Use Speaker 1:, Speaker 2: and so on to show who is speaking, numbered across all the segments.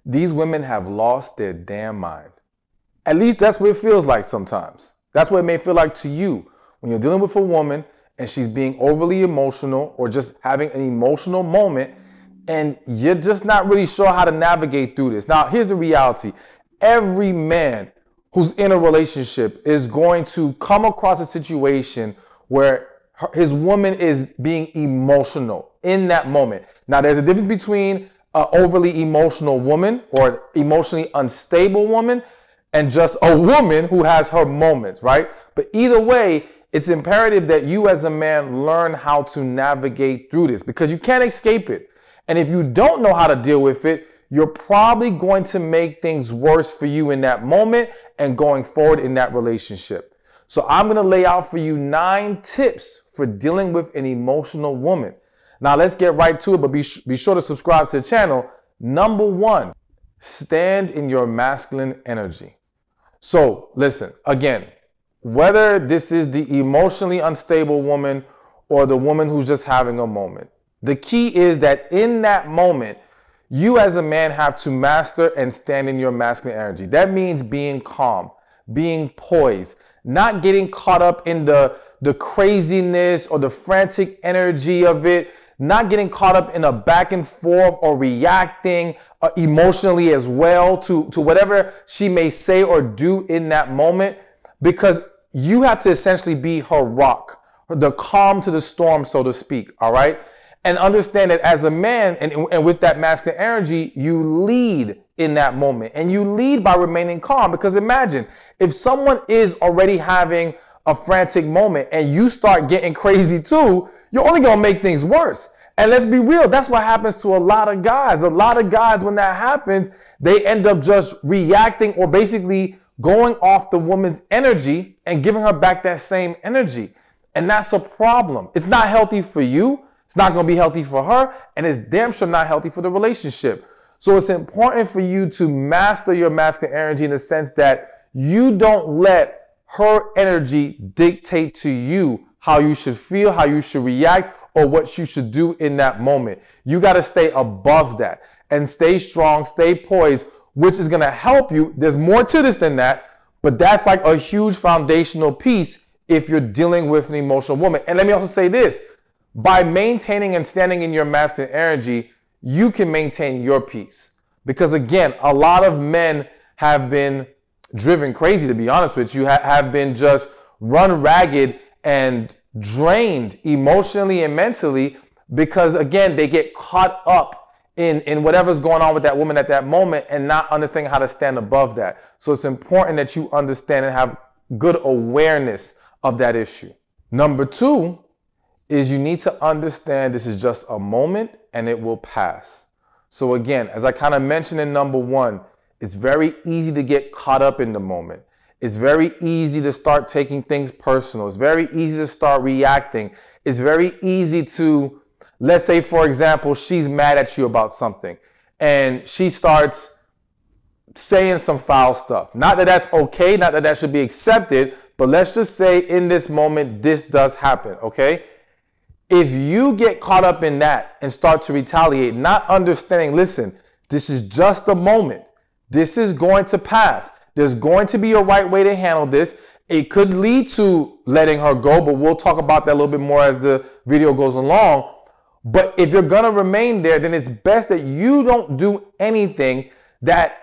Speaker 1: These women have lost their damn mind. At least that's what it feels like sometimes. That's what it may feel like to you when you're dealing with a woman and she's being overly emotional or just having an emotional moment and you're just not really sure how to navigate through this. Now, here's the reality. Every man who's in a relationship is going to come across a situation where his woman is being emotional in that moment. Now, there's a difference between an overly emotional woman or emotionally unstable woman and just a woman who has her moments, right? But either way, it's imperative that you as a man learn how to navigate through this because you can't escape it. And if you don't know how to deal with it, you're probably going to make things worse for you in that moment and going forward in that relationship. So I'm going to lay out for you 9 tips for dealing with an emotional woman. Now let's get right to it, but be sure to subscribe to the channel. Number 1, stand in your masculine energy. So listen, again, whether this is the emotionally unstable woman or the woman who's just having a moment, the key is that in that moment, you as a man have to master and stand in your masculine energy. That means being calm, being poised, not getting caught up in the craziness or the frantic energy of it, not getting caught up in a back and forth or reacting emotionally as well to whatever she may say or do in that moment, because you have to essentially be her rock, the calm to the storm, so to speak, all right? And understand that as a man and with that masculine energy, you lead in that moment and you lead by remaining calm. Because imagine if someone is already having a frantic moment and you start getting crazy too, you're only going to make things worse. And let's be real, that's what happens to a lot of guys. A lot of guys, when that happens, they end up just reacting or basically going off the woman's energy and giving her back that same energy. And that's a problem. It's not healthy for you. It's not going to be healthy for her, and it's damn sure not healthy for the relationship. So it's important for you to master your masculine energy in the sense that you don't let her energy dictate to you how you should feel, how you should react, or what you should do in that moment. You got to stay above that and stay strong, stay poised, which is going to help you. There's more to this than that, but that's like a huge foundational piece if you're dealing with an emotional woman. And let me also say this. By maintaining and standing in your masculine energy, you can maintain your peace. Because again, a lot of men have been driven crazy, to be honest with you, have been just run ragged and drained emotionally and mentally because, again, they get caught up in whatever's going on with that woman at that moment and not understanding how to stand above that. So it's important that you understand and have good awareness of that issue. Number 2, is you need to understand this is just a moment and it will pass. So again, as I kind of mentioned in number 1, it's very easy to get caught up in the moment. It's very easy to start taking things personal. It's very easy to start reacting. It's very easy to, let's say, for example, she's mad at you about something and she starts saying some foul stuff. Not that that's okay, not that that should be accepted, but let's just say in this moment, this does happen, okay? If you get caught up in that and start to retaliate, not understanding, listen, this is just a moment. This is going to pass. There's going to be a right way to handle this. It could lead to letting her go, but we'll talk about that a little bit more as the video goes along. But if you're going to remain there, then it's best that you don't do anything that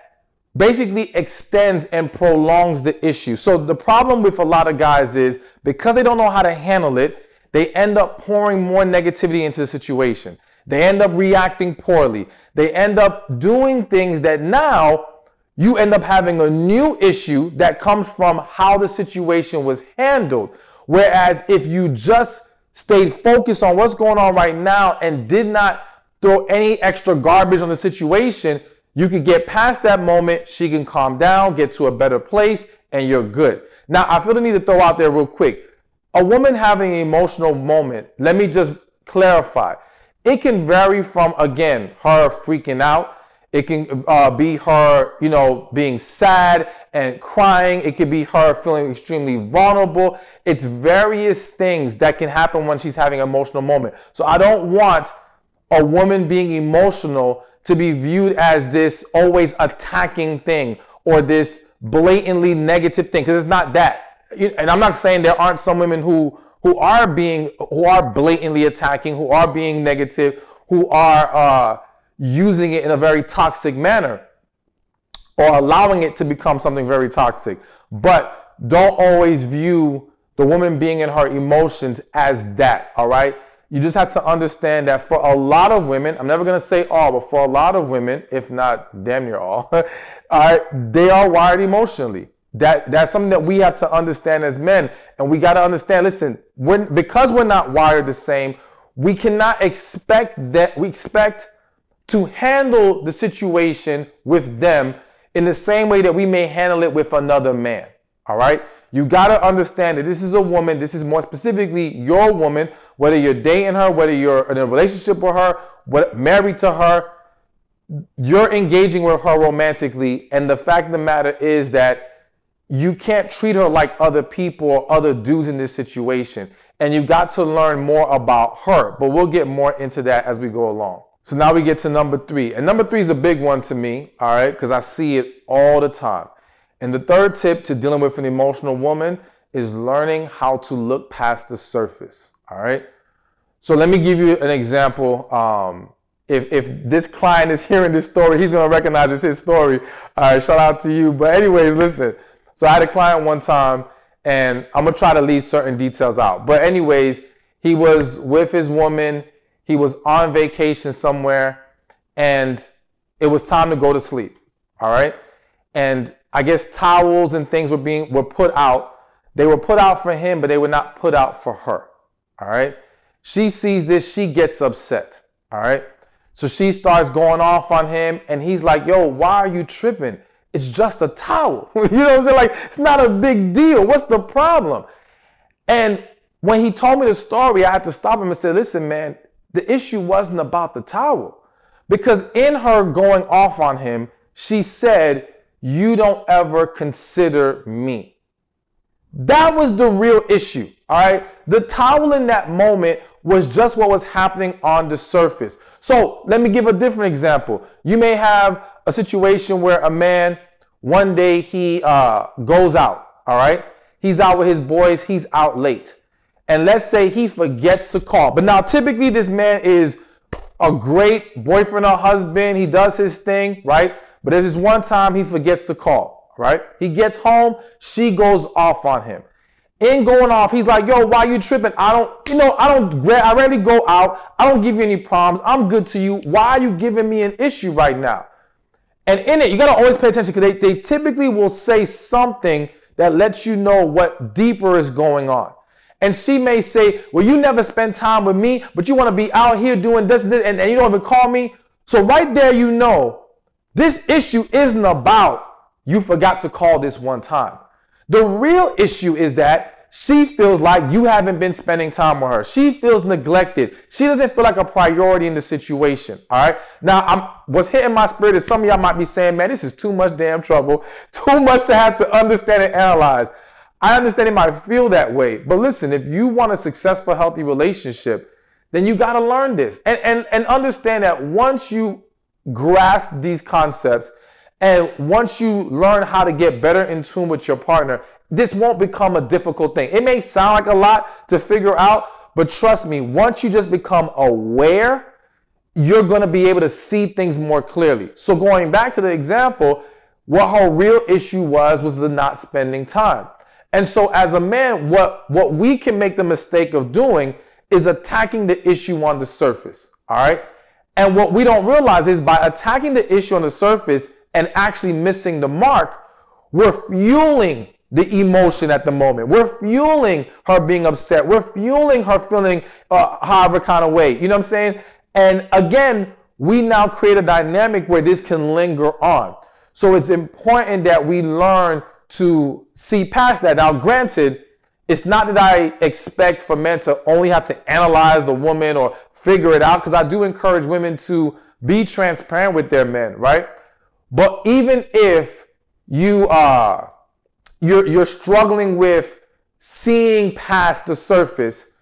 Speaker 1: basically extends and prolongs the issue. So the problem with a lot of guys is because they don't know how to handle it, they end up pouring more negativity into the situation. They end up reacting poorly. They end up doing things that now you end up having a new issue that comes from how the situation was handled. Whereas if you just stayed focused on what's going on right now and did not throw any extra garbage on the situation, you could get past that moment. She can calm down, get to a better place, and you're good. Now, I feel the need to throw out there real quick. A woman having an emotional moment, let me just clarify. It can vary from, again, her freaking out. It can be her, being sad and crying. It could be her feeling extremely vulnerable. It's various things that can happen when she's having an emotional moment. So I don't want a woman being emotional to be viewed as this always attacking thing or this blatantly negative thing, because it's not that. And I'm not saying there aren't some women who are blatantly attacking, who are being negative, who are using it in a very toxic manner or allowing it to become something very toxic. But don't always view the woman being in her emotions as that, all right? You just have to understand that for a lot of women, I'm never going to say all, but for a lot of women, if not damn near all, all right, they are wired emotionally. That's something that we have to understand as men. And we got to understand, listen, because we're not wired the same, we cannot expect to handle the situation with them in the same way that we may handle it with another man. All right. You got to understand that this is a woman. This is more specifically your woman, whether you're dating her, whether you're in a relationship with her, married to her, you're engaging with her romantically. And the fact of the matter is that you can't treat her like other people or other dudes in this situation. And you got to learn more about her. But we'll get more into that as we go along. So now we get to number 3. And number 3 is a big one to me, all right, because I see it all the time. And the third tip to dealing with an emotional woman is learning how to look past the surface, all right? So let me give you an example. If this client is hearing this story, he's going to recognize it's his story. All right, shout out to you. But anyways, listen. So I had a client one time, and I'm going to try to leave certain details out. But anyways, he was with his woman. He was on vacation somewhere, and it was time to go to sleep, all right? And I guess towels and things were put out. They were put out for him, but they were not put out for her, all right? She sees this. She gets upset, all right? So she starts going off on him, and he's like, yo, why are you tripping? It's just a towel. You know what I'm saying? Like, it's not a big deal. What's the problem? And when he told me the story, I had to stop him and say, listen, man, the issue wasn't about the towel. Because in her going off on him, she said, you don't ever consider me. That was the real issue, all right? The towel in that moment was just what was happening on the surface. So let me give a different example. You may have a situation where a man, one day he goes out, all right? He's out with his boys, he's out late. And let's say he forgets to call. But now typically this man is a great boyfriend or husband. He does his thing, right? But there's this one time he forgets to call, right? He gets home, she goes off on him. In going off, he's like, yo, why you tripping? I rarely go out. I don't give you any problems. I'm good to you. Why are you giving me an issue right now? And in it, you got to always pay attention because they typically will say something that lets you know what deeper is going on. And she may say, well, you never spend time with me, but you want to be out here doing this and you don't even call me. So right there, you know, this issue isn't about you forgot to call this one time. The real issue is that she feels like you haven't been spending time with her. She feels neglected. She doesn't feel like a priority in the situation. All right. Now, what's hitting my spirit is some of y'all might be saying, man, this is too much damn trouble, too much to have to understand and analyze. I understand it might feel that way. But listen, if you want a successful, healthy relationship, then you got to learn this and understand that once you grasp these concepts and once you learn how to get better in tune with your partner, this won't become a difficult thing. It may sound like a lot to figure out, but trust me, once you just become aware, you're going to be able to see things more clearly. So going back to the example, what her real issue was the not spending time. And so as a man, what we can make the mistake of doing is attacking the issue on the surface. All right. And what we don't realize is by attacking the issue on the surface and actually missing the mark, we're fueling the emotion at the moment. We're fueling her being upset. We're fueling her feeling however kind of way. You know what I'm saying? And again, we now create a dynamic where this can linger on. So it's important that we learn to see past that. Now, granted, it's not that I expect for men to only have to analyze the woman or figure it out, because I do encourage women to be transparent with their men, right? But even if you're struggling with seeing past the surface,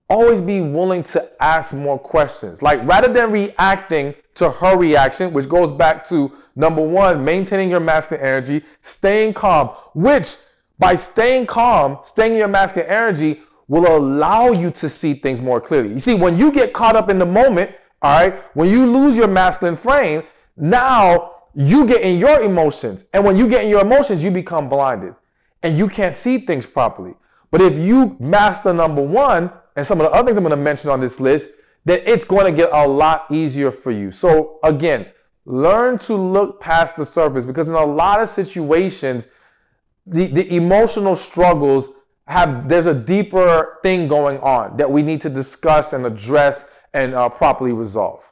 Speaker 1: always be willing to ask more questions. Like rather than reacting to her reaction, which goes back to number one, maintaining your masculine energy, staying calm, which by staying calm, staying in your masculine energy will allow you to see things more clearly. You see, when you get caught up in the moment, all right, when you lose your masculine frame, now you get in your emotions. And when you get in your emotions, you become blinded and you can't see things properly. But if you master number one and some of the other things I'm going to mention on this list, then it's going to get a lot easier for you. So again, learn to look past the surface, because in a lot of situations, the emotional struggles there's a deeper thing going on that we need to discuss and address and properly resolve.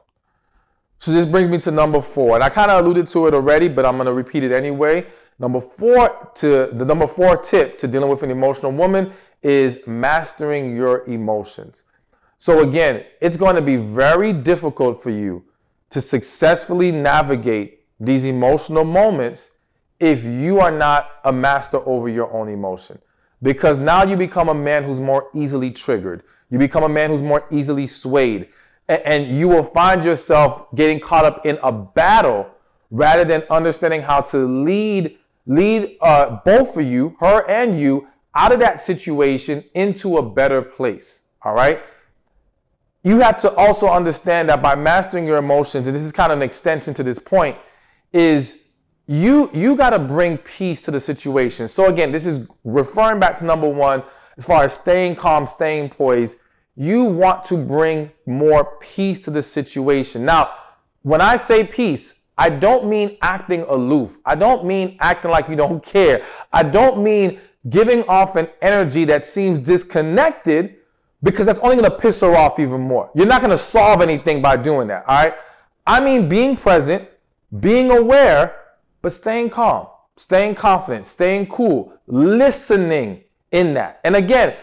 Speaker 1: So this brings me to number 4, and I kind of alluded to it already, but I'm going to repeat it anyway. The number 4 tip to dealing with an emotional woman is mastering your emotions. So again, it's going to be very difficult for you to successfully navigate these emotional moments if you are not a master over your own emotion. Because now you become a man who's more easily triggered. You become a man who's more easily swayed. And you will find yourself getting caught up in a battle rather than understanding how to lead both of you, her and you, out of that situation into a better place. All right? You have to also understand that by mastering your emotions, and this is kind of an extension to this point, is you got to bring peace to the situation. So again, this is referring back to number 1, as far as staying calm, staying poised. You want to bring more peace to the situation. Now, when I say peace, I don't mean acting aloof. I don't mean acting like you don't care. I don't mean giving off an energy that seems disconnected, because that's only going to piss her off even more. You're not going to solve anything by doing that, all right? I mean being present, being aware, but staying calm, staying confident, staying cool, listening in that. And again,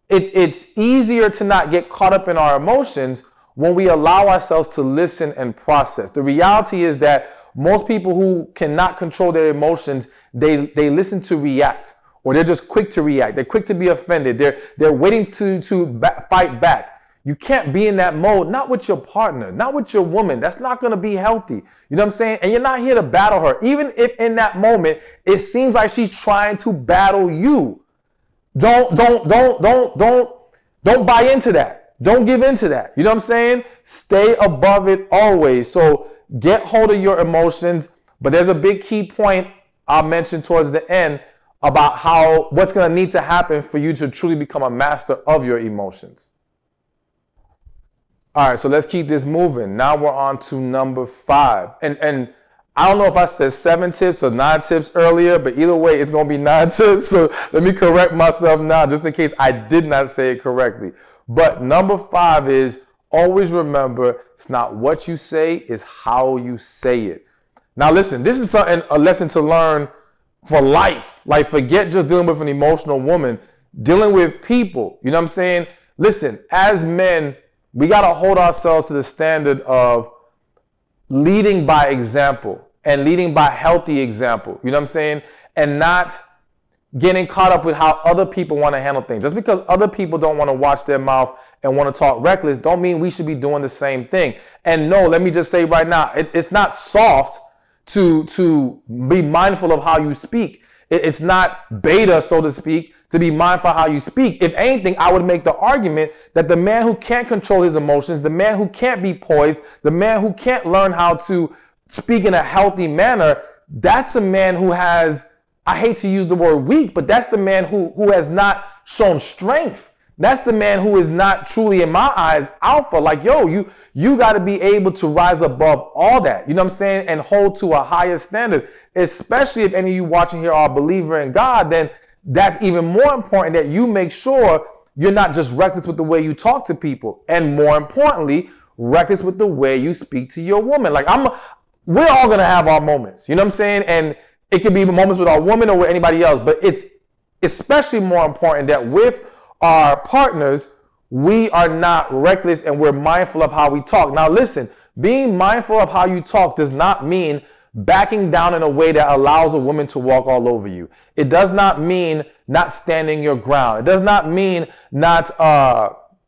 Speaker 1: it's easier to not get caught up in our emotions when we allow ourselves to listen and process. The reality is that most people who cannot control their emotions, they listen to react, or they're just quick to react. They're quick to be offended. They're waiting to fight back. You can't be in that mode, not with your partner, not with your woman. That's not going to be healthy. You know what I'm saying? And you're not here to battle her. Even if in that moment, it seems like she's trying to battle you. Don't buy into that. Don't give into that. You know what I'm saying? Stay above it always. So get hold of your emotions. But there's a big key point I'll mention towards the end about what's going to need to happen for you to truly become a master of your emotions. All right, so let's keep this moving. Now we're on to number 5. And I don't know if I said 7 tips or 9 tips earlier, but either way, it's going to be 9 tips. So let me correct myself now, just in case I did not say it correctly. But number 5 is always remember, it's not what you say, it's how you say it. Now listen, this is a lesson to learn for life. Like, forget just dealing with an emotional woman, dealing with people. You know what I'm saying? Listen, as men, we got to hold ourselves to the standard of leading by example and leading by healthy example. You know what I'm saying? And not getting caught up with how other people want to handle things. Just because other people don't want to watch their mouth and want to talk reckless, don't mean we should be doing the same thing. And no, let me just say right now, it's not soft to be mindful of how you speak. It's not beta, so to speak, to be mindful of how you speak. If anything, I would make the argument that the man who can't control his emotions, the man who can't be poised, the man who can't learn how to speak in a healthy manner, that's a man who has, I hate to use the word weak, but that's the man who has not shown strength. That's the man who is not truly, in my eyes, alpha. Like, yo, you got to be able to rise above all that. You know what I'm saying? And hold to a higher standard, especially if any of you watching here are a believer in God. Then that's even more important that you make sure you're not just reckless with the way you talk to people. And more importantly, reckless with the way you speak to your woman. Like, we're all going to have our moments. You know what I'm saying? And it could be moments with our woman or with anybody else. But it's especially more important that with our partners, we are not reckless and we're mindful of how we talk. Now listen, being mindful of how you talk does not mean backing down in a way that allows a woman to walk all over you. It does not mean not standing your ground. It does not mean not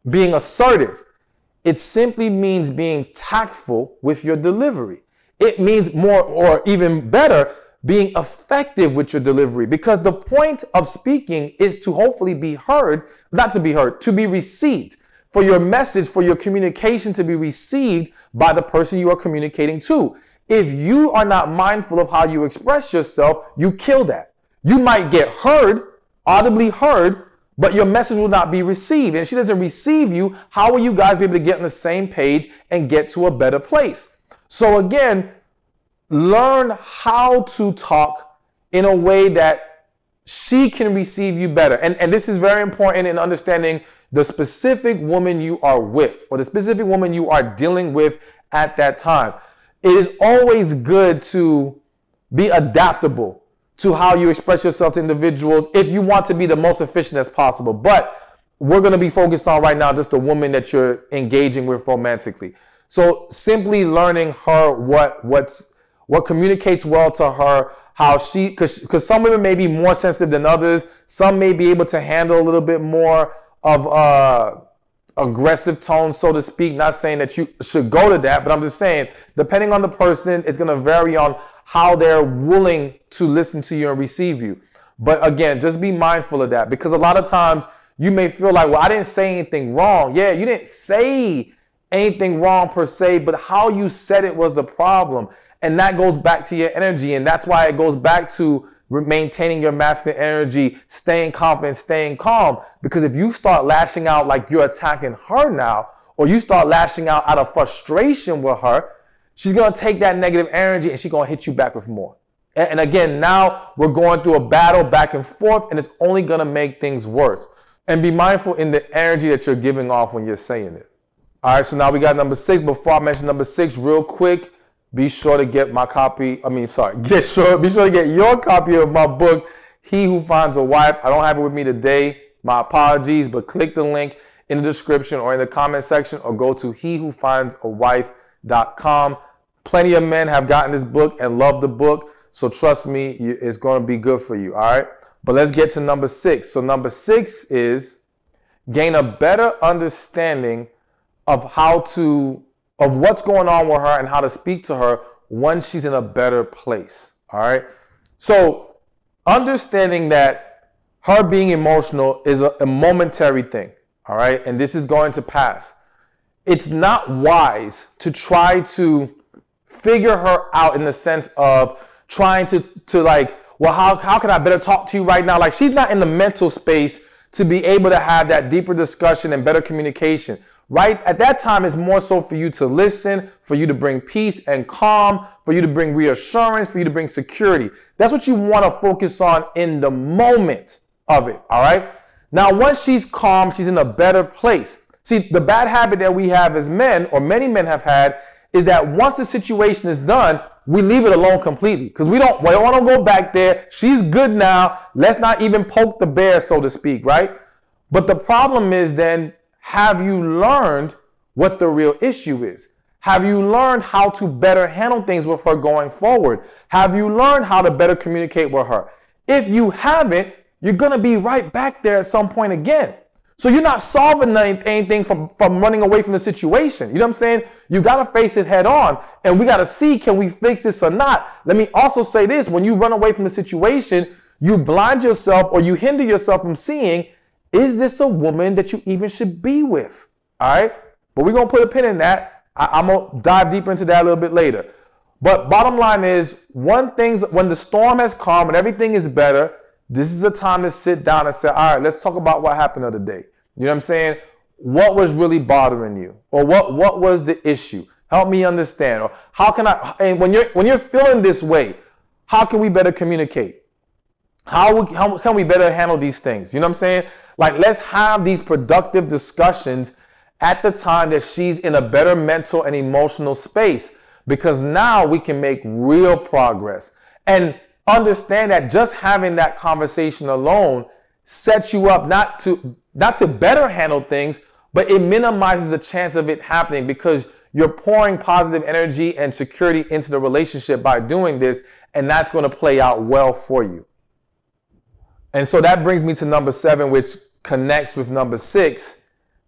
Speaker 1: being assertive. It simply means being tactful with your delivery. It means more, or even better, being effective with your delivery, because the point of speaking is to hopefully be heard, not to be heard, to be received, for your message, for your communication to be received by the person you are communicating to. If you are not mindful of how you express yourself, you kill that. You might get heard, audibly heard, but your message will not be received. And if she doesn't receive you, how will you guys be able to get on the same page and get to a better place? So again, learn how to talk in a way that she can receive you better. And this is very important in understanding the specific woman you are with, or the specific woman you are dealing with at that time. It is always good to be adaptable to how you express yourself to individuals if you want to be the most efficient as possible. But we're going to be focused on right now just the woman that you're engaging with romantically. So simply learning her what communicates well to her, how she, because some women may be more sensitive than others. Some may be able to handle a little bit more of aggressive tone, so to speak. Not saying that you should go to that, but I'm just saying, depending on the person, it's going to vary on how they're willing to listen to you and receive you. But again, just be mindful of that, because a lot of times you may feel like, well, I didn't say anything wrong. Yeah, you didn't say anything wrong per se, but how you said it was the problem. And that goes back to your energy. And that's why it goes back to maintaining your masculine energy, staying confident, staying calm. Because if you start lashing out like you're attacking her now, or you start lashing out of frustration with her, she's going to take that negative energy and she's going to hit you back with more. And again, now we're going through a battle back and forth, and it's only going to make things worse. And be mindful in the energy that you're giving off when you're saying it. All right, so now we got number 6. Before I mention number 6, real quick, be sure to get my copy. Be sure to get your copy of my book, He Who Finds a Wife. I don't have it with me today. My apologies, but click the link in the description or in the comment section, or go to hewhofinds-a-wife.com. Plenty of men have gotten this book and love the book. So trust me, it's going to be good for you. All right. But let's get to number 6. So number 6 is gain a better understanding of what's going on with her and how to speak to her once she's in a better place. All right. So understanding that her being emotional is a momentary thing. All right. And this is going to pass. It's not wise to try to figure her out in the sense of trying to like, well, how can I better talk to you right now? Like, she's not in the mental space to be able to have that deeper discussion and better communication. Right at that time, it's more so for you to listen, for you to bring peace and calm, for you to bring reassurance, for you to bring security. That's what you want to focus on in the moment of it. All right. Now, once she's calm, she's in a better place. See, the bad habit that we have as men, or many men have had, is that once the situation is done, we leave it alone completely, because we don't want to go back there. She's good now. Let's not even poke the bear, so to speak. Right. But the problem is then, have you learned what the real issue is? Have you learned how to better handle things with her going forward? Have you learned how to better communicate with her? If you haven't, you're going to be right back there at some point again. So you're not solving anything from running away from the situation. You know what I'm saying? You got to face it head on, and we got to see, can we fix this or not? Let me also say this. When you run away from the situation, you blind yourself, or you hinder yourself from seeing, is this a woman that you even should be with? All right. But we're going to put a pin in that. I'm going to dive deeper into that a little bit later. But bottom line is, when the storm has calmed and everything is better, this is the time to sit down and say, all right, let's talk about what happened the other day. You know what I'm saying? What was really bothering you? Or what was the issue? Help me understand. Or how can and when you're feeling this way, how can we better communicate? How can we better handle these things? You know what I'm saying? Like, let's have these productive discussions at the time that she's in a better mental and emotional space, because now we can make real progress. And understand that just having that conversation alone sets you up not to better handle things, but it minimizes the chance of it happening, because you're pouring positive energy and security into the relationship by doing this, and that's going to play out well for you. And so that brings me to number 7, which connects with number 6,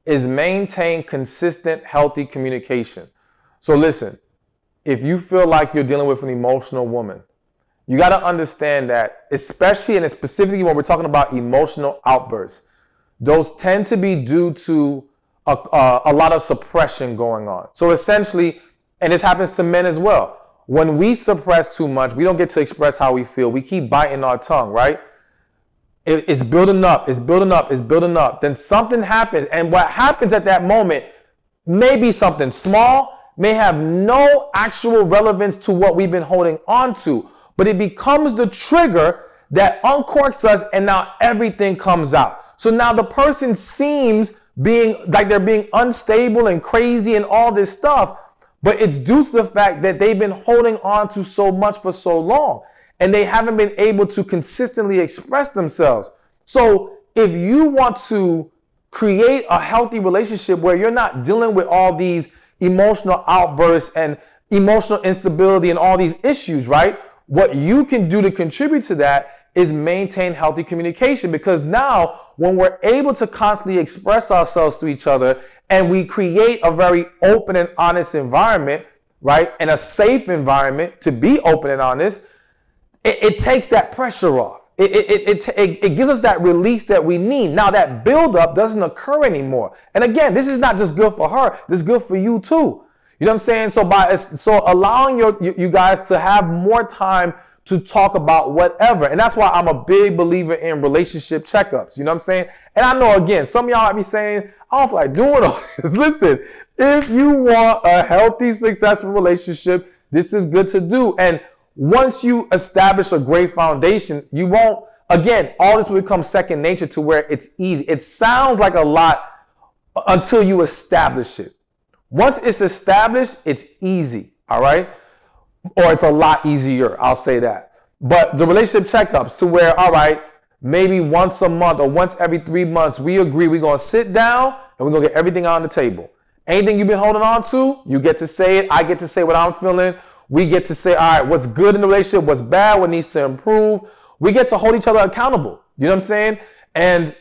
Speaker 1: is maintain consistent, healthy communication. So listen, if you feel like you're dealing with an emotional woman, you got to understand that, especially and specifically when we're talking about emotional outbursts, those tend to be due to a lot of suppression going on. So essentially, and this happens to men as well, when we suppress too much, we don't get to express how we feel. We keep biting our tongue, right? It's building up, it's building up, it's building up. Then something happens. And what happens at that moment may be something small, may have no actual relevance to what we've been holding on to, but it becomes the trigger that uncorks us, and now everything comes out. So now the person seems being like they're being unstable and crazy and all this stuff, but it's due to the fact that they've been holding on to so much for so long, and they haven't been able to consistently express themselves. So if you want to create a healthy relationship where you're not dealing with all these emotional outbursts and emotional instability and all these issues, right? What you can do to contribute to that is maintain healthy communication, because now when we're able to constantly express ourselves to each other and we create a very open and honest environment, right? And a safe environment to be open and honest, it takes that pressure off. It gives us that release that we need. Now that buildup doesn't occur anymore. And again, this is not just good for her, this is good for you too. You know what I'm saying? So allowing you guys to have more time to talk about whatever. And that's why I'm a big believer in relationship checkups. You know what I'm saying? And I know, again, some of y'all might be saying, I don't feel like doing all this. Listen, if you want a healthy, successful relationship, this is good to do. And once you establish a great foundation, you won't, again, all this will become second nature to where it's easy. It sounds like a lot until you establish it. Once it's established, it's easy, all right? Or it's a lot easier, I'll say that. But the relationship checkups to where, all right, maybe once a month or once every 3 months, we agree we're going to sit down and we're going to get everything on the table. Anything you've been holding on to, you get to say it. I get to say what I'm feeling. We get to say, all right, what's good in the relationship, what's bad, what needs to improve. We get to hold each other accountable. You know what I'm saying? And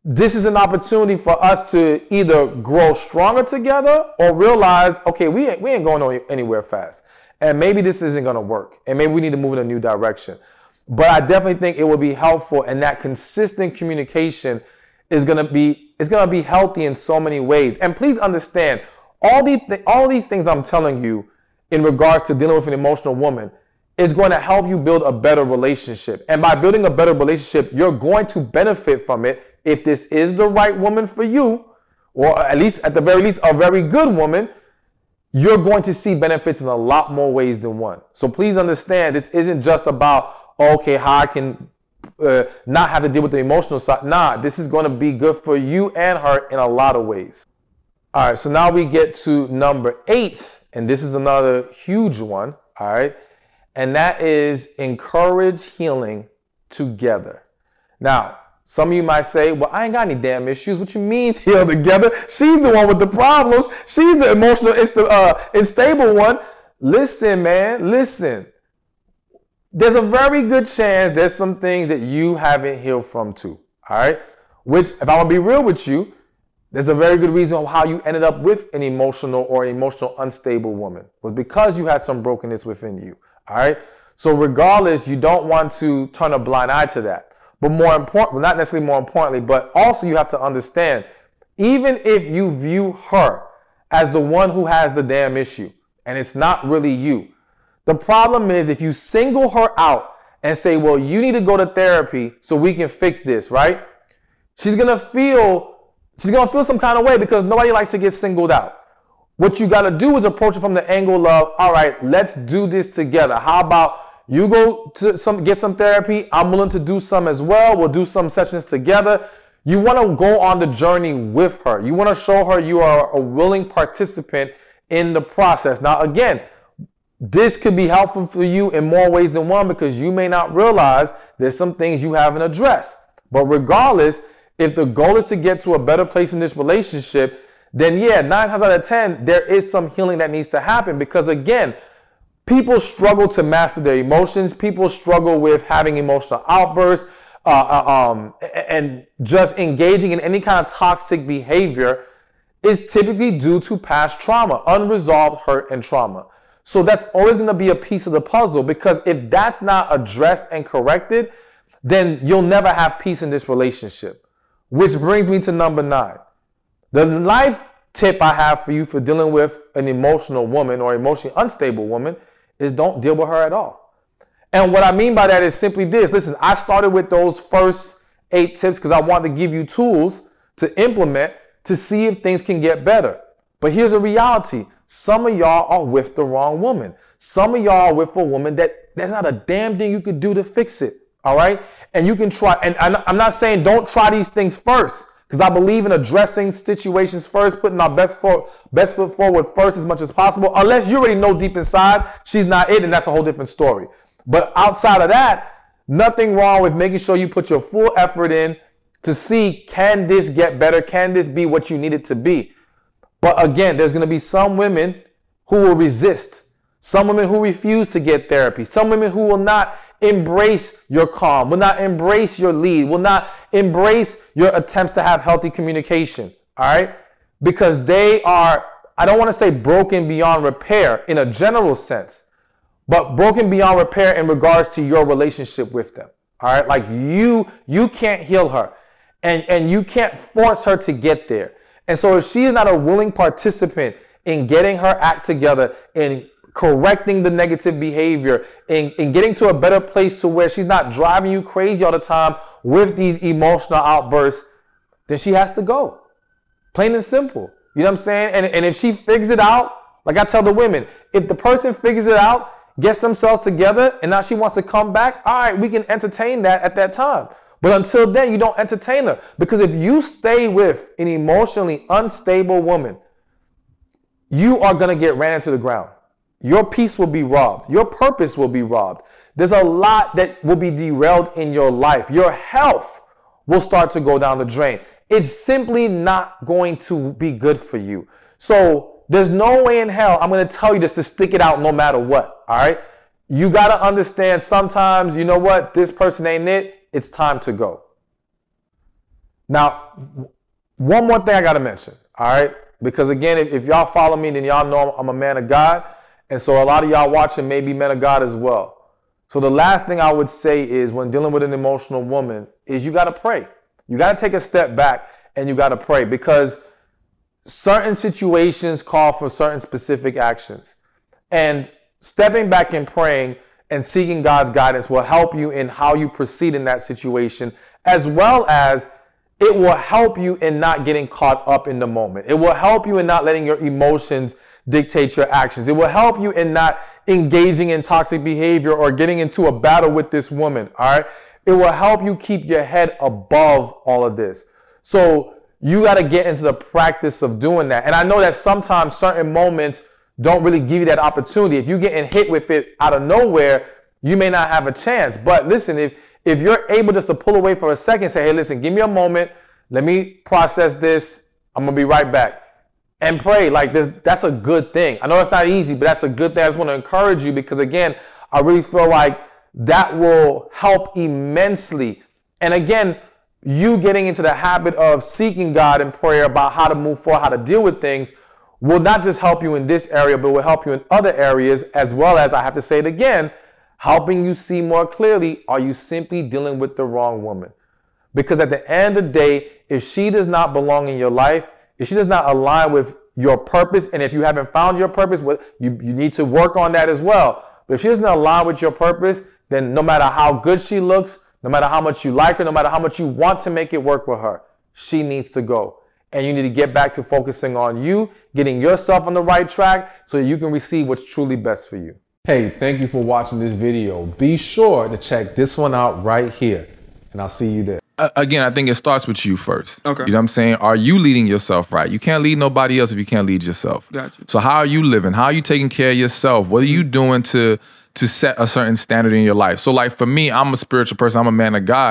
Speaker 1: this is an opportunity for us to either grow stronger together or realize, okay, we ain't going anywhere fast. And maybe this isn't going to work. And maybe we need to move in a new direction. But I definitely think it would be helpful, and that consistent communication is going to be healthy in so many ways. And please understand, all these things I'm telling you in regards to dealing with an emotional woman is going to help you build a better relationship. And by building a better relationship, you're going to benefit from it if this is the right woman for you, or at the very least, a very good woman. You're going to see benefits in a lot more ways than one. So please understand, this isn't just about, okay, how I can not have to deal with the emotional side. Nah, this is going to be good for you and her in a lot of ways. All right, so now we get to number 8, and this is another huge one, all right? And that is encourage healing together. Now, some of you might say, well, I ain't got any damn issues. What you mean heal together? She's the one with the problems. She's the emotional, unstable one. Listen, man, listen. There's a very good chance there's some things that you haven't healed from too, all right? Which, if I want to be real with you, there's a very good reason how you ended up with an emotional unstable woman was because you had some brokenness within you, all right? So regardless, you don't want to turn a blind eye to that. But more important, well, not necessarily more importantly, but also you have to understand, even if you view her as the one who has the damn issue, and it's not really you, the problem is if you single her out and say, well, you need to go to therapy so we can fix this, right? She's gonna feel some kind of way because nobody likes to get singled out. What you gotta do is approach it from the angle of, all right, let's do this together. How about you go to get some therapy? I'm willing to do some as well. We'll do some sessions together. You want to go on the journey with her. You want to show her you are a willing participant in the process. Now, again, this could be helpful for you in more ways than one because you may not realize there's some things you haven't addressed. But regardless, if the goal is to get to a better place in this relationship, then yeah, 9 times out of 10, there is some healing that needs to happen because, again, people struggle to master their emotions. People struggle with having emotional outbursts. and just engaging in any kind of toxic behavior is typically due to past trauma, unresolved hurt and trauma. So that's always going to be a piece of the puzzle, because if that's not addressed and corrected, then you'll never have peace in this relationship. Which brings me to number 9. The life tip I have for you for dealing with an emotional woman or emotionally unstable woman is don't deal with her at all. And what I mean by that is simply this. Listen, I started with those first 8 tips because I wanted to give you tools to implement to see if things can get better. But here's a reality. Some of y'all are with the wrong woman. Some of y'all are with a woman that there's not a damn thing you could do to fix it. All right. And you can try. And I'm not saying don't try these things first, because I believe in addressing situations first, putting our best foot forward first as much as possible. Unless you already know deep inside she's not it, and that's a whole different story. But outside of that, nothing wrong with making sure you put your full effort in to see, can this get better? Can this be what you need it to be? But again, there's going to be some women who will resist, some women who refuse to get therapy, some women who will not embrace your calm, will not embrace your lead, will not embrace your attempts to have healthy communication. All right? Because they are, I don't want to say broken beyond repair in a general sense, but broken beyond repair in regards to your relationship with them. All right? Like you can't heal her, and you can't force her to get there. And so if she is not a willing participant in getting her act together, in correcting the negative behavior, in getting to a better place to where she's not driving you crazy all the time with these emotional outbursts, then she has to go. Plain and simple. You know what I'm saying? And if she figures it out, like I tell the women, if the person figures it out, gets themselves together, and now she wants to come back, all right, we can entertain that at that time. But until then, you don't entertain her. Because if you stay with an emotionally unstable woman, you are going to get ran into the ground. Your peace will be robbed. Your purpose will be robbed. There's a lot that will be derailed in your life. Your health will start to go down the drain. It's simply not going to be good for you. So there's no way in hell I'm going to tell you this to stick it out no matter what. All right. You got to understand sometimes, you know what? This person ain't it. It's time to go. Now, one more thing I got to mention. All right. Because again, if y'all follow me, then y'all know I'm a man of God. And so a lot of y'all watching may be men of God as well. So the last thing I would say is, when dealing with an emotional woman, is you got to pray. You got to take a step back and you got to pray, because certain situations call for certain specific actions. And stepping back and praying and seeking God's guidance will help you in how you proceed in that situation, as well as it will help you in not getting caught up in the moment. It will help you in not letting your emotions dictate your actions. It will help you in not engaging in toxic behavior or getting into a battle with this woman. All right. It will help you keep your head above all of this. So you got to get into the practice of doing that. And I know that sometimes certain moments don't really give you that opportunity. If you're getting hit with it out of nowhere, you may not have a chance. But listen, if you're able just to pull away for a second, say, hey, listen, give me a moment. Let me process this. I'm going to be right back. And pray like this. That's a good thing. I know it's not easy, but that's a good thing. I just want to encourage you, because again, I really feel like that will help immensely. And again, you getting into the habit of seeking God in prayer about how to move forward, how to deal with things, will not just help you in this area, but will help you in other areas, as well as, I have to say it again, helping you see more clearly, are you simply dealing with the wrong woman? Because at the end of the day, if she does not belong in your life, if she does not align with your purpose, and if you haven't found your purpose, you need to work on that as well. But if she doesn't align with your purpose, then no matter how good she looks, no matter how much you like her, no matter how much you want to make it work with her, she needs to go. And you need to get back to focusing on you, getting yourself on the right track so you can receive what's truly best for you. Hey, thank you for watching this video. Be sure to check this one out right here, and I'll see you there. Again, I think it starts with you first.
Speaker 2: Okay.
Speaker 1: You know what I'm saying? Are you leading yourself right? You can't lead nobody else if you can't lead yourself.
Speaker 2: Gotcha.
Speaker 1: So how are you living? How are you taking care of yourself? What are you doing to set a certain standard in your life? So like for me, I'm a spiritual person. I'm a man of God.